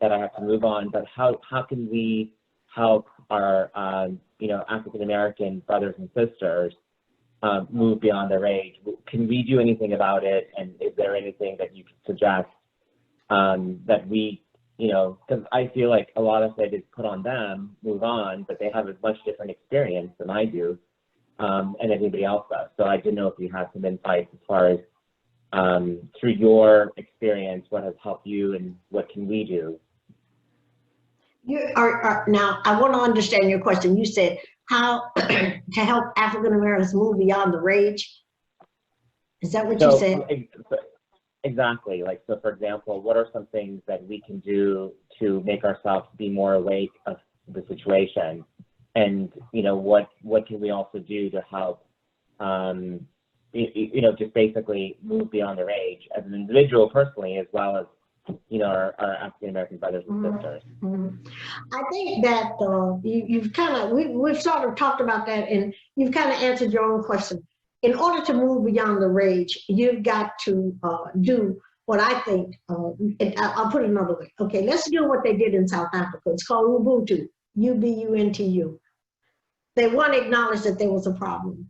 that I have to move on, but how can we help our, you know, African American brothers and sisters move beyond their rage? Can we do anything about it? And is there anything that you could suggest that we, you know, because I feel like a lot of it is put on them, move on, but they have a much different experience than I do, and anybody else does. So I didn't know if you had some insights as far as through your experience, what has helped you and what can we do? You are now, I want to understand your question. You said how to help African Americans move beyond the rage. Is that what you said? Exactly. Like, so for example, what are some things that we can do to make ourselves be more awake of the situation? And, you know, what can we also do to help, you know, just basically move beyond the rage as an individual personally, as well as, you know, our African American brothers and sisters. I think that you've kind of, we've sort of talked about that, and you've kind of answered your own question. In order to move beyond the rage, you've got to do what I think, and I'll put it another way. Okay, let's do what they did in South Africa. It's called Ubuntu, U-B-U-N-T-U. They, one, acknowledged that there was a problem,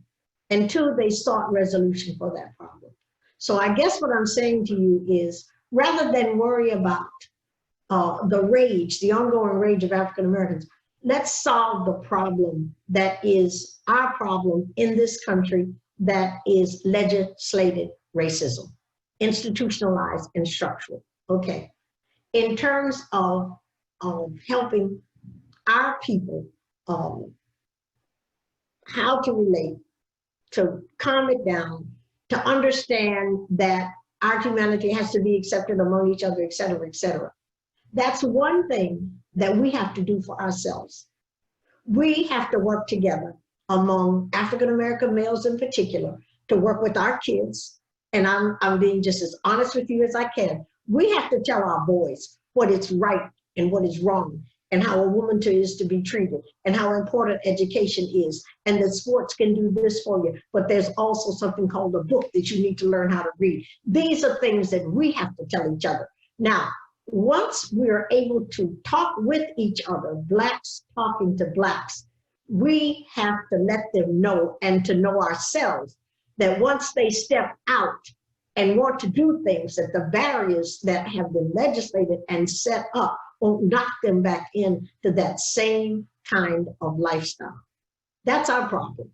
and two, they sought resolution for that problem. So I guess what I'm saying to you is, rather than worry about the rage, the ongoing rage of African Americans, let's solve the problem that is our problem in this country, that is legislated racism, institutionalized and structural. Okay. In terms of helping our people how to relate, to calm it down, to understand that our humanity has to be accepted among each other, et cetera, et cetera. That's one thing that we have to do for ourselves. We have to work together among African-American males in particular to work with our kids. And I'm being just as honest with you as I can. We have to tell our boys what is right and what is wrong, and how a woman is to be treated, and how important education is, and that sports can do this for you, but there's also something called a book that you need to learn how to read. These are things that we have to tell each other. Now, once we are able to talk with each other, blacks talking to blacks, We have to let them know, and to know ourselves, that once they step out and want to do things, that the barriers that have been legislated and set up won't knock them back into that same kind of lifestyle. That's our problem.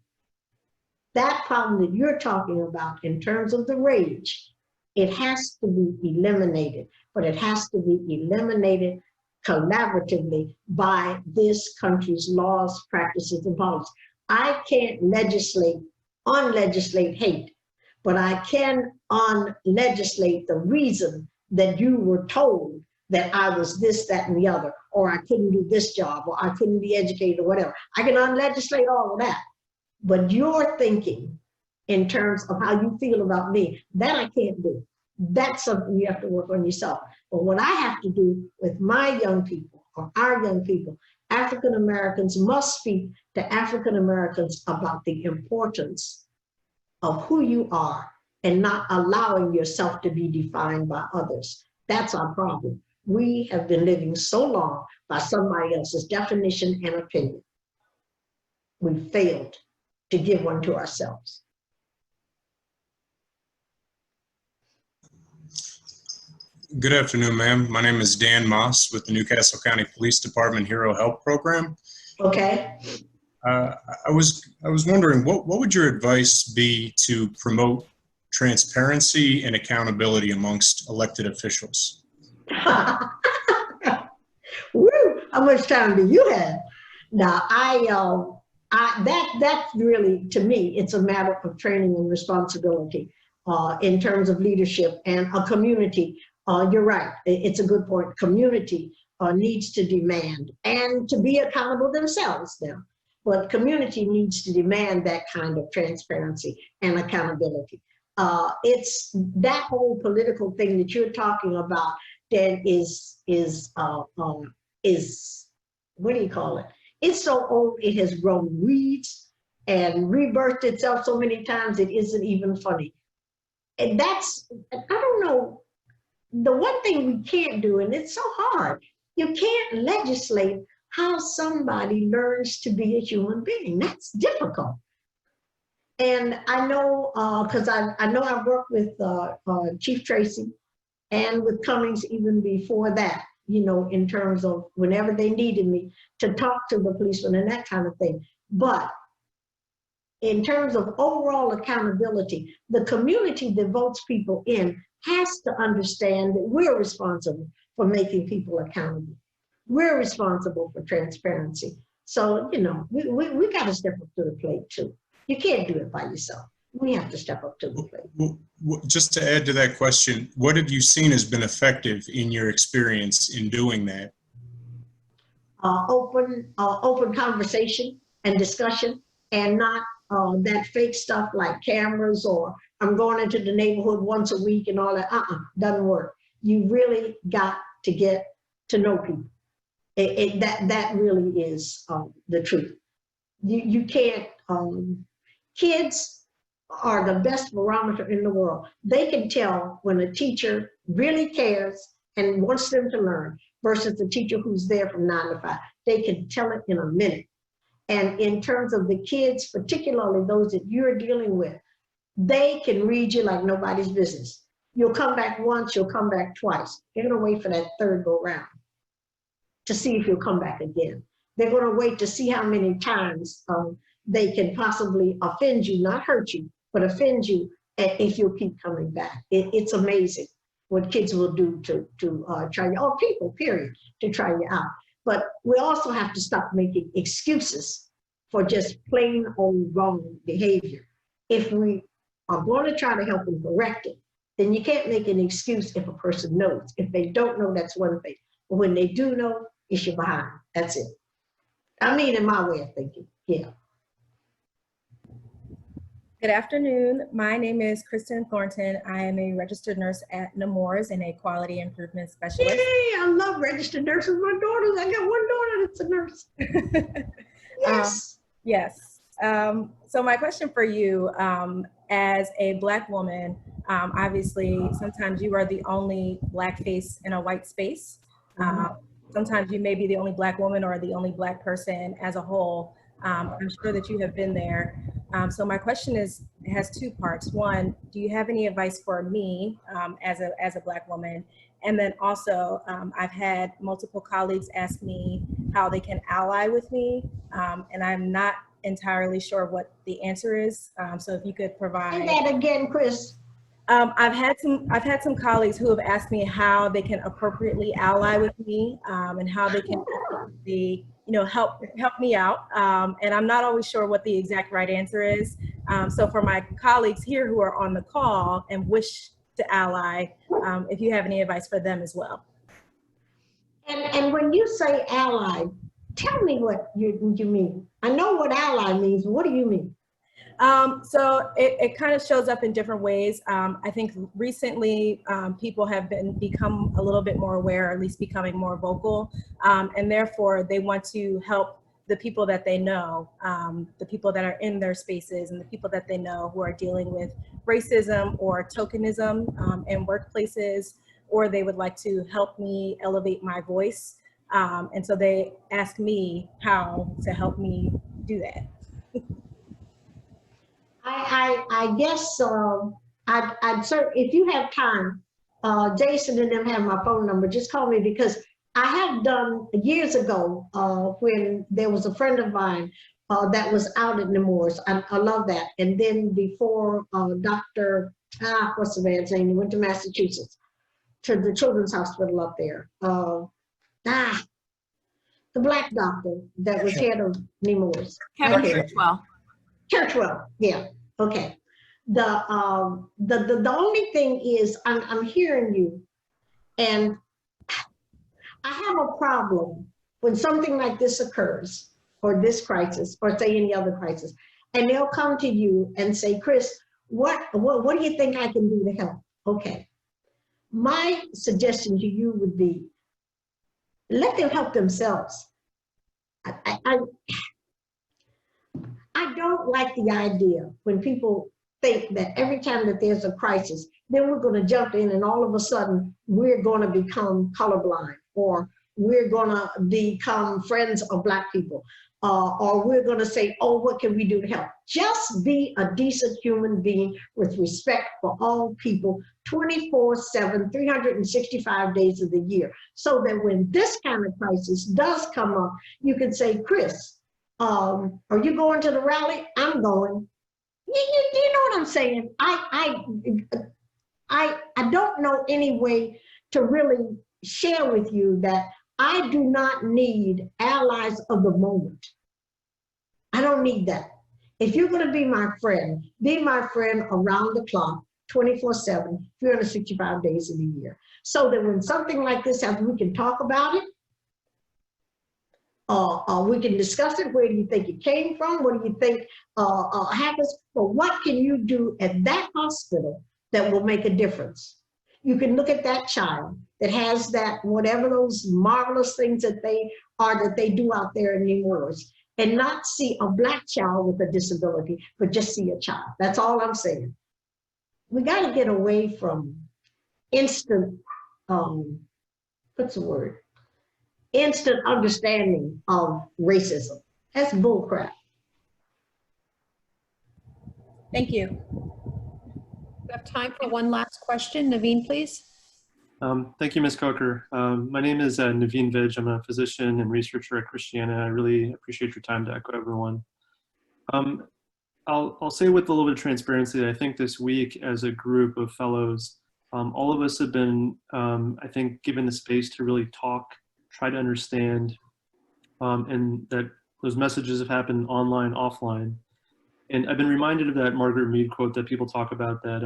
That problem that you're talking about in terms of the rage, it has to be eliminated, but it has to be eliminated collaboratively by this country's laws, practices, and policies. I can't unlegislate hate, but I can unlegislate the reason that you were told that I was this, that, and the other, or I couldn't do this job, or I couldn't be educated, or whatever. I can unlegislate all of that. But your thinking in terms of how you feel about me, that I can't do. That's something you have to work on yourself. But what I have to do with my young people, or our young people, African Americans must speak to African Americans about the importance of who you are and not allowing yourself to be defined by others. That's our problem. We have been living so long by somebody else's definition and opinion. We failed to give one to ourselves. Good afternoon, ma'am. My name is Dan Moss with the Newcastle County Police Department Hero Help Program. Okay. I was wondering, what would your advice be to promote transparency and accountability amongst elected officials? Woo, how much time do you have? Now, that's really, to me, it's a matter of training and responsibility in terms of leadership and a community. You're right, it's a good point. Community needs to demand and to be accountable themselves now. But community needs to demand that kind of transparency and accountability. It's that whole political thing that you're talking about that is what do you call it? It's so old, it has grown weeds and rebirthed itself so many times it isn't even funny. And that's, I don't know, the one thing we can't do, and it's so hard, you can't legislate how somebody learns to be a human being. That's difficult. And I know, because I know I've worked with Chief Tracy and with Cummings even before that, you know, in terms of whenever they needed me to talk to the policemen and that kind of thing. But in terms of overall accountability, the community that votes people in has to understand that we're responsible for making people accountable. We're responsible for transparency. So, you know, we got to step up to the plate too. You can't do it by yourself. We have to step up to the plate. Just to add to that question, what have you seen has been effective in your experience in doing that? Open conversation and discussion, and not that fake stuff like cameras or I'm going into the neighborhood once a week and all that. Doesn't work. You really got to get to know people. That really is the truth. You can't, kids are the best barometer in the world. They can tell when a teacher really cares and wants them to learn versus the teacher who's there from 9 to 5. They can tell it in a minute. And in terms of the kids, particularly those that you're dealing with, they can read you like nobody's business. You'll come back once, you'll come back twice. They're gonna wait for that third go round to see if you'll come back again. They're gonna wait to see how many times they can possibly offend you, not hurt you, but offend you if you'll keep coming back. It's amazing what kids will do to try you, or people, period, to try you out. But we also have to stop making excuses for just plain old wrong behavior. If we are going to try to help them correct it, then you can't make an excuse if a person knows. If they don't know, that's one thing. But when they do know, it's your behind. That's it. I mean, in my way of thinking, yeah. Good afternoon. My name is Kristen Thornton. I am a registered nurse at Nemours and a quality improvement specialist. Yay, I love registered nurses. My daughters, I got one daughter that's a nurse. Yes. Yes. So my question for you, as a Black woman, obviously sometimes you are the only Black face in a white space. Sometimes you may be the only Black woman or the only Black person as a whole. I'm sure that you have been there. So my question has two parts. One, do you have any advice for me as a Black woman? And then also, I've had multiple colleagues ask me how they can ally with me, and I'm not entirely sure what the answer is. So if you could provide. Say that again, Chris. I've had some colleagues who have asked me how they can appropriately ally with me, and how they can help me out. And I'm not always sure what the exact right answer is. So for my colleagues here who are on the call and wish to ally, if you have any advice for them as well. And when you say ally, tell me what you mean. I know what ally means. What do you mean? So it kind of shows up in different ways. I think recently people have become a little bit more aware, or at least becoming more vocal, and therefore they want to help the people that they know, the people that are in their spaces, and the people that they know who are dealing with racism or tokenism in workplaces, or they would like to help me elevate my voice. And so they ask me how to help me do that. I guess I'd certainly, if you have time, Jason and them have my phone number. Just call me, because I have done years ago when there was a friend of mine that was out at Nemours. I love that. And then before Dr. What's the man's name? He went to Massachusetts, to the Children's Hospital up there. The Black doctor that was head of Nemours. Kevin Churchwell. Churchwell, yeah, okay. The only thing is, I'm hearing you, and I have a problem when something like this occurs, or this crisis, or say any other crisis, and they'll come to you and say, Chris, what do you think I can do to help? Okay, my suggestion to you would be, let them help themselves. I don't like the idea when people think that every time that there's a crisis, then we're going to jump in and all of a sudden we're going to become colorblind, or we're going to become friends of Black people, or we're going to say, oh, what can we do to help? Just be a decent human being with respect for all people 24/7, 365 days of the year, so that when this kind of crisis does come up, you can say, Chris, are you going to the rally? I'm going. You know what I'm saying? I don't know any way to really share with you that I do not need allies of the moment. I don't need that. If you're going to be my friend around the clock, 24/7, 365 days of the year, so that when something like this happens, we can talk about it. We can discuss it. Where do you think it came from? What do you think happens? But what can you do at that hospital that will make a difference? You can look at that child that has that, whatever those marvelous things that they do out there in Nemours, and not see a Black child with a disability, but just see a child. That's all I'm saying. We got to get away from instant, what's the word? Instant understanding of racism. That's bullcrap. Thank you. We have time for one last question. Naveen, please. Thank you, Ms. Coker. My name is Naveen Vij. I'm a physician and researcher at Christiana. I really appreciate your time to echo everyone. I'll say with a little bit of transparency, I think this week as a group of fellows, all of us have been, I think, given the space to really talk, try to understand, and that those messages have happened online, offline. And I've been reminded of that Margaret Mead quote that people talk about, that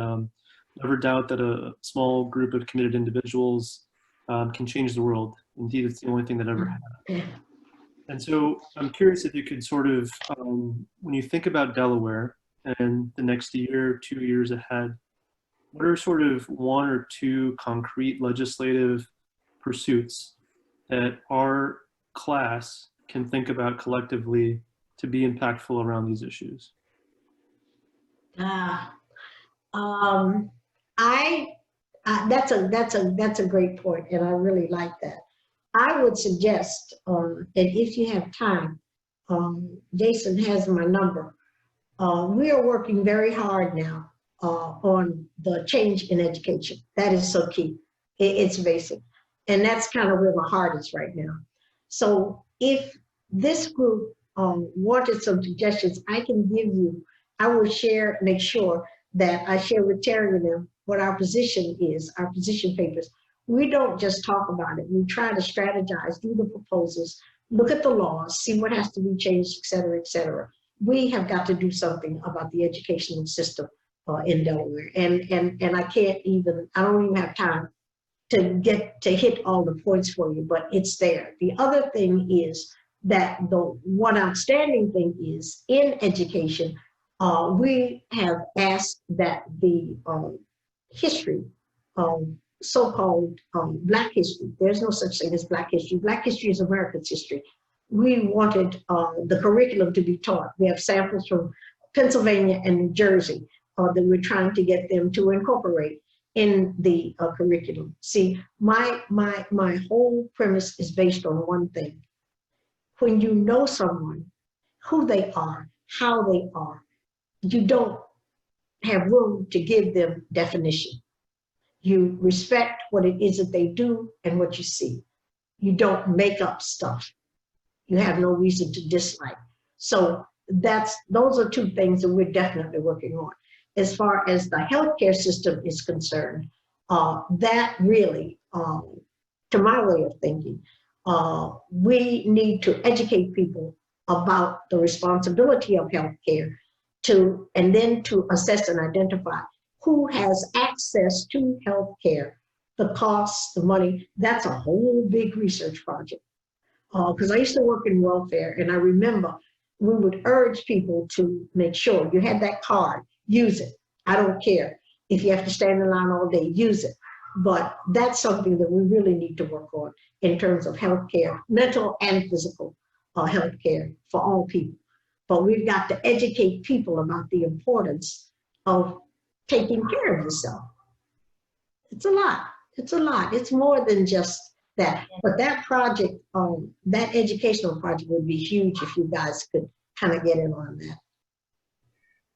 never doubt that a small group of committed individuals can change the world. Indeed, it's the only thing that ever has. And so I'm curious if you could sort of, when you think about Delaware and the next year, 2 years ahead, what are sort of one or two concrete legislative pursuits that our class can think about collectively to be impactful around these issues? That's a great point, and I really like that. I would suggest, and if you have time, Jason has my number. We are working very hard now on the change in education. That is so key. It's basic. And that's kind of where my heart is right now. So if this group wanted some suggestions, I can give you, I will share, make sure that I share with Terry and them what our position is, our position papers. We don't just talk about it. We try to strategize, do the proposals, look at the laws, see what has to be changed, et cetera, et cetera. We have got to do something about the educational system in Delaware. And I can't even, I don't even have time to hit all the points for you, but it's there. The other thing is that the one outstanding thing is in education, we have asked that the history, so-called Black history, there's no such thing as Black history. Black history is America's history. We wanted the curriculum to be taught. We have samples from Pennsylvania and New Jersey that we're trying to get them to incorporate in the curriculum. See, my whole premise is based on one thing. When you know someone, who they are, how they are, you don't have room to give them definition. You respect what it is that they do and what you see. You don't make up stuff. You have no reason to dislike. So those are two things that we're definitely working on. As far as the healthcare system is concerned, that really, to my way of thinking, we need to educate people about the responsibility of healthcare and then to assess and identify who has access to healthcare, the costs, the money. That's a whole big research project. Because I used to work in welfare, and I remember we would urge people to make sure you had that card, use it. I don't care if you have to stand in line all day, use it. But that's something that we really need to work on in terms of healthcare, mental and physical healthcare for all people. But we've got to educate people about the importance of taking care of yourself. It's a lot. It's a lot. It's more than just that. But that project, that educational project would be huge if you guys could kind of get in on that.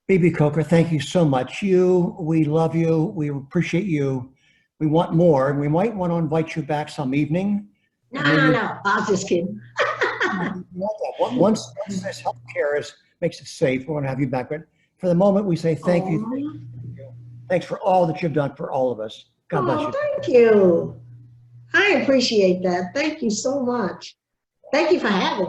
Bebe Coker, thank you so much. We love you. We appreciate you. We want more, and we might want to invite you back some evening. No. I was just kidding. Once this healthcare makes it safe, we want to have you back. But for the moment, we say thank you. Thanks for all that you've done for all of us. God bless you. Thank you. I appreciate that. Thank you so much. Thank you for having me.